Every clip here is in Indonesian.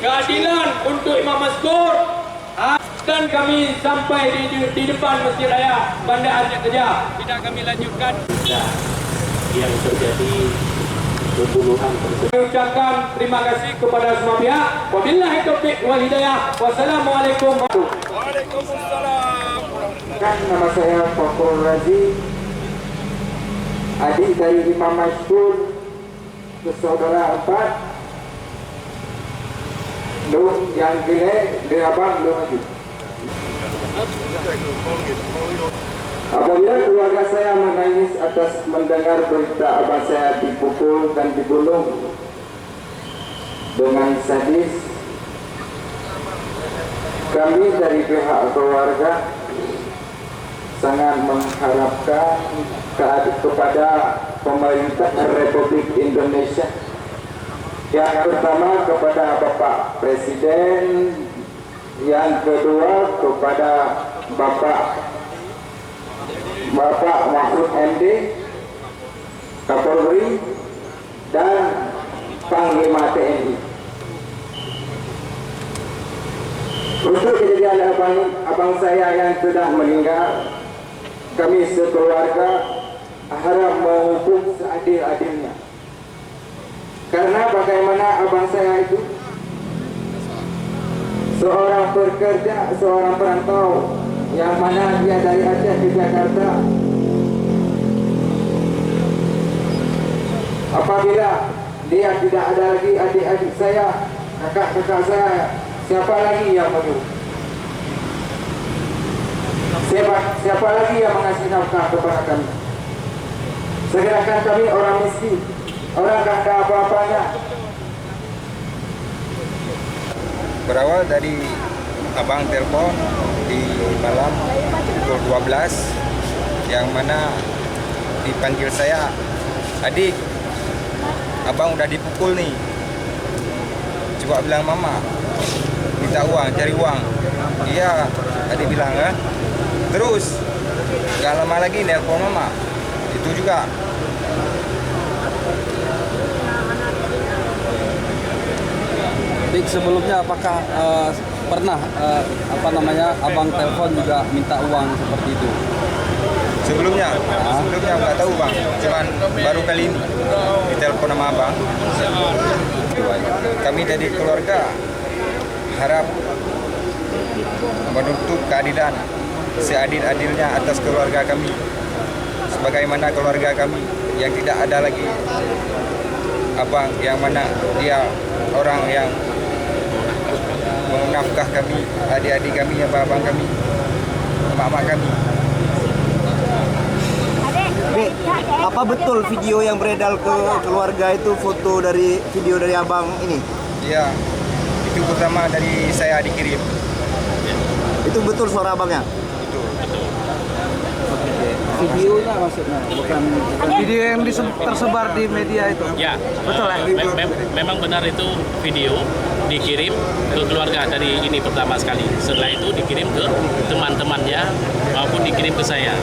keadilan untuk Imam Maskur. Dan kami sampai di depan Masjid Raya Bandar Aceh saja. Tidak kami lanjutkan. Yang terjadi pembunuhan. Kami ucapkan terima kasih kepada semua pihak. Wabillahi taufiq wal hidayah. Wassalamualaikum. Waalaikumsalam. Nama saya Fakrul Razi, adik dari Imam Maskur, saudara 4. Lu yang gile, dia abang lu lagi. Apabila keluarga saya menangis atas mendengar berita abang saya dipukul dan dibunuh dengan sadis, kami dari pihak keluarga sangat mengharapkan kepada pemerintah Republik Indonesia, yang pertama kepada Bapak Presiden, yang kedua kepada Bapak Mahfud MD, Kapolri, dan Panglima TNI. Untuk kejadian abang saya yang sudah meninggal, kami sekeluarga harap menghukum seadil-adilnya. Karena bagaimana abang saya itu seorang pekerja, seorang perantau, yang mana dia dari Aceh ke Jakarta. Apabila dia tidak ada lagi adik-adik saya, kakak-kakak saya, siapa lagi yang menyuruh? Siapa lagi yang mengasih nafkah kepada kami? Sedangkan kami orang miskin, orang tak ada apa-apanya. Berawal dari abang telepon di malam pukul 12, yang mana dipanggil saya, adik, abang udah dipukul nih, coba bilang mama, minta uang, cari uang. Iya, adik bilang kan. Terus gak lama lagi nelpon mama, itu juga. Sebelumnya apakah pernah abang telepon juga minta uang seperti itu? Sebelumnya nggak tahu bang, cuman baru kali ini ditelepon sama abang. Kami dari keluarga harap menuntut keadilan seadil-adilnya atas keluarga kami, sebagaimana keluarga kami yang tidak ada lagi abang, yang mana dia orang yang menafkah kami, adik-adik kami, abang kami, mak kami. Apa betul video yang beredar ke keluarga itu foto dari video dari abang ini? Iya, itu pertama dari saya dikirim. Itu betul suara abangnya? Itu. Videonya maksudnya, bukan video yang tersebar di media itu. Ya, betul ya. Memang benar itu video dikirim ke keluarga dari ini pertama sekali. Setelah itu dikirim ke teman-temannya maupun dikirim ke saya.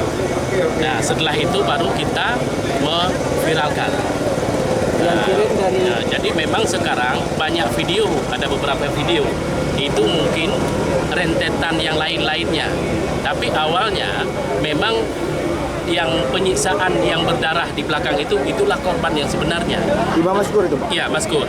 Nah, setelah itu baru kita memviralkan. Jadi memang sekarang banyak video, ada beberapa video. Itu mungkin rentetan yang lain-lainnya. Tapi awalnya memang yang penyiksaan yang berdarah di belakang itulah korban yang sebenarnya. Imam Maskur itu, Pak? Iya, Maskur.